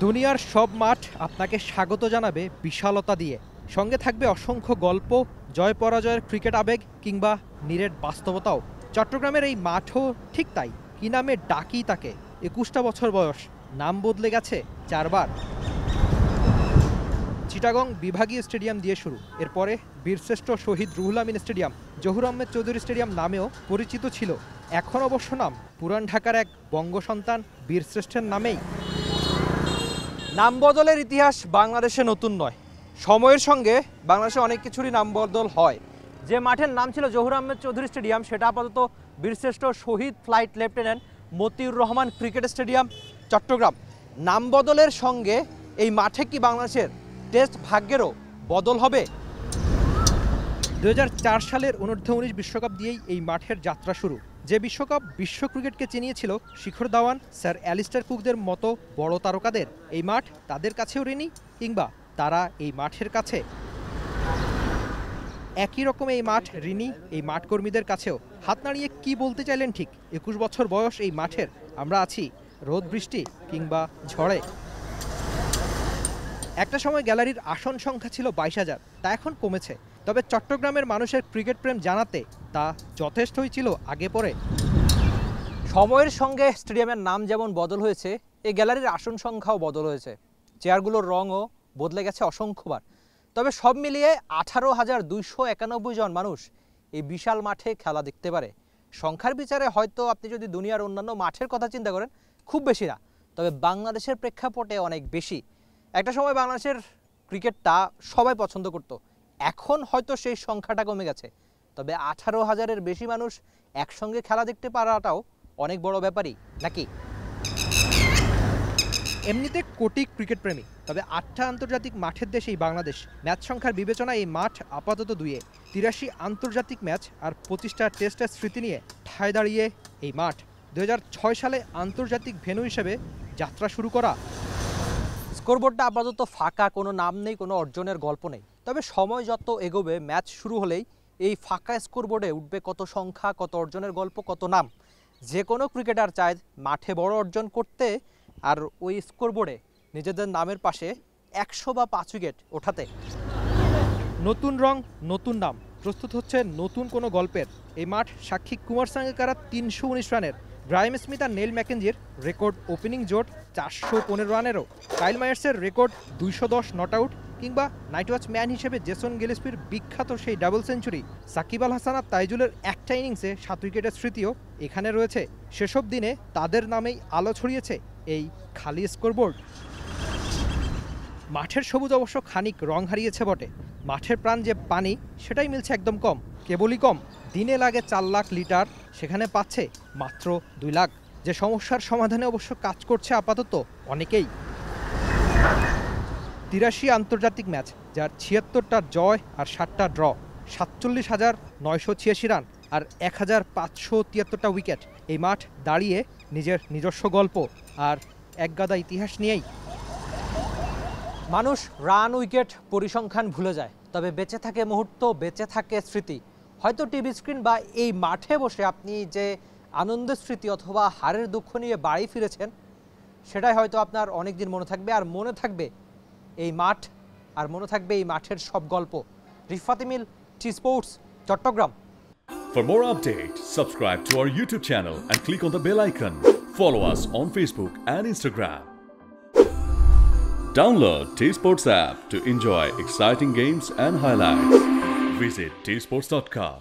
দুনিয়ার সব মাঠ আপনাকে স্বাগত জানাবে বিশালতা দিয়ে, সঙ্গে থাকবে অসংখ্য গল্প, জয় পরাজয়ের ক্রিকেট আবেগ কিংবা নিরেট বাস্তবতাও। চট্টগ্রামের এই মাঠও ঠিক তাই। কি নামে ডাকি তাকে? ২১টা বছর বয়স, নাম বদলে গেছে ৪ বার। চিটাগং বিভাগীয় স্টেডিয়াম দিয়ে শুরু, এরপরে বীরশ্রেষ্ঠ শহীদ রুহুল আমিন স্টেডিয়াম, জহুর আহমেদ চৌধুরী স্টেডিয়াম নামেও পরিচিত ছিল। এখন অবশ্য নাম পুরান ঢাকার এক বঙ্গসন্তান বীরশ্রেষ্ঠের নামেই। নাম বদলের ইতিহাস বাংলাদেশে নতুন নয়। সময়ের সঙ্গে বাংলাদেশে অনেক কিছুরই নাম বদল হয়। যে মাঠের নাম ছিল জহুর আহমেদ চৌধুরী স্টেডিয়াম, সেটা আপাতত বীরশ্রেষ্ঠ শহীদ flight lieutenant Motiur Rahman cricket stadium, Chattogram. নাম বদলের সঙ্গে এই মাঠে কি বাংলাদেশের টেস্ট ভাগ্যেরও বদল হবে? ২০০৪ সালের অনূর্ধ্ব-১৯ বিশ্বকাপ দিয়েই এই মাঠের যাত্রা শুরু। যে বিশ্বকাপ বিশ্ব ক্রিকেটকে চিনিয়েছিল শিখর ধাওয়ান, স্যার অ্যালিস্টার কুকদের মতো বড় তারকাদের, এই মাঠ তাদের কাছেও ঋণী, কিংবা তারা এই মাঠের কাছে। একই রকম এই মাঠ ঋণী এই মাঠকর্মীদের কাছেও। হাত নাড়িয়ে কি বলতে চাইলেন ঠিক? ২১ বছর বয়স এই মাঠের, আমরা আছি রোদ বৃষ্টি কিংবা ঝড়ে। একটা সময় গ্যালারির আসন সংখ্যা ছিল ২২,০০০, তা এখন কমেছে। তবে চট্টগ্রামের মানুষের ক্রিকেট প্রেম জানাতে তা যথেষ্টই ছিল আগে পরে। সময়ের সঙ্গে স্টেডিয়ামের নাম যেমন বদল হয়েছে, এই গ্যালারির আসন সংখ্যাও বদল হয়েছে। চেয়ারগুলোর রঙও বদলে গেছে অসংখ্যবার। তবে সব মিলিয়ে ১৮,২৯১ জন মানুষ এই বিশাল মাঠে খেলা দেখতে পারে। সংখ্যার বিচারে হয়তো আপনি যদি দুনিয়ার অন্যান্য মাঠের কথা চিন্তা করেন, খুব বেশি না, তবে বাংলাদেশের প্রেক্ষাপটে অনেক বেশি। একটা সময় বাংলাদেশের ক্রিকেটটা সবাই পছন্দ করত, এখন হয়তো সেই সংখ্যাটা কমে গেছে। তবে ১৮,০০০-এর বেশি মানুষ একসঙ্গে খেলা দেখতে পারাটাও অনেক বড় ব্যাপারই নাকি? এমনিতে কোটি ক্রিকেট প্রেমী, তবে ৮টা আন্তর্জাতিক মাঠের দেশ এই বাংলাদেশ। ম্যাচ সংখ্যার বিবেচনায় এই মাঠ আপাতত ২-এ। ৮৩ আন্তর্জাতিক ম্যাচ আর ২৫টা টেস্টের স্মৃতি নিয়ে ঠায় দাঁড়িয়ে এই মাঠ। ২০০৬ সালে আন্তর্জাতিক ভেন্যু হিসেবে যাত্রা শুরু করা। স্কোরবোর্ডটা আপাতত ফাঁকা, কোনো নাম নেই, কোনো অর্জনের গল্প নেই। তবে সময় যত এগোবে, ম্যাচ শুরু হলেই এই ফাঁকা স্কোরবোর্ডে উঠবে কত সংখ্যা, কত অর্জনের গল্প, কত নাম। যে কোনো ক্রিকেটার চায় মাঠে বড় অর্জন করতে, আর ওই স্কোরবোর্ডে নিজেদের নামের পাশে ১০০ বা ৫ উইকেট ওঠাতে। নতুন রং, নতুন নাম, প্রস্তুত হচ্ছে নতুন কোনো গল্পের। এই মাঠ সাক্ষী কুমার সাঙ্গাকারা ৩১৯ রানের, গ্রাইম স্মিথ আর নেইল ম্যাকেঞ্জির রেকর্ড ওপেনিং জোট ৪১৫ রানেরও, কাইল মায়ার্সের রেকর্ড ২১০ নট আউট, কিংবা নাইট ওয়াচ ম্যান হিসেবে জেসন গিলেস্পির বিখ্যাত সেই ডাবল সেঞ্চুরি, সাকিব আল হাসান আর তাইজুলের একটা ইনিংসে ৭ উইকেটের স্মৃতিও এখানে রয়েছে। সেসব দিনে তাদের নামেই আলো ছড়িয়েছে এই খালি স্কোরবোর্ড। মাঠের সবুজ অবশ্য খানিক রং হারিয়েছে বটে। মাঠের প্রাণ যে পানি, সেটাই মিলছে একদম কম, কেবলই কম। দিনে লাগে ৪ লাখ লিটার, সেখানে পাচ্ছে মাত্র ২ লাখ। যে সমস্যার সমাধানে অবশ্য কাজ করছে আপাতত অনেকেই। ৮৩ আন্তর্জাতিক ম্যাচ, যার ৭৬টা জয় আর ৭টা ড্র, ৪৭,৯৮৬ রান আর ১,৫৭৩টা উইকেট। এই মাঠ দাঁড়িয়ে নিজের নিজস্ব গল্প আর একগাদা ইতিহাস নিয়েই। মানুষ রান, উইকেট, পরিসংখ্যান ভুলে যায়, তবে বেঁচে থাকে মুহূর্ত, বেঁচে থাকে স্মৃতি। হয়তো টিভি স্ক্রিন বা এই মাঠে বসে আপনি যে আনন্দের স্মৃতি অথবা হারের দুঃখ নিয়ে বাড়ি ফিরেছেন, সেটাই হয়তো আপনার অনেক দিন মনে থাকবে। আর মনে থাকবে এই মাঠ, আর মনে থাকবে এই মাঠের সব গল্প। Rifat Emil, T Sports, Chattogram. For more updates, subscribe to our YouTube channel and click on the bell icon. Follow us on Facebook and Instagram. Download T Sports app to enjoy exciting games and highlights. Visit tsports.com.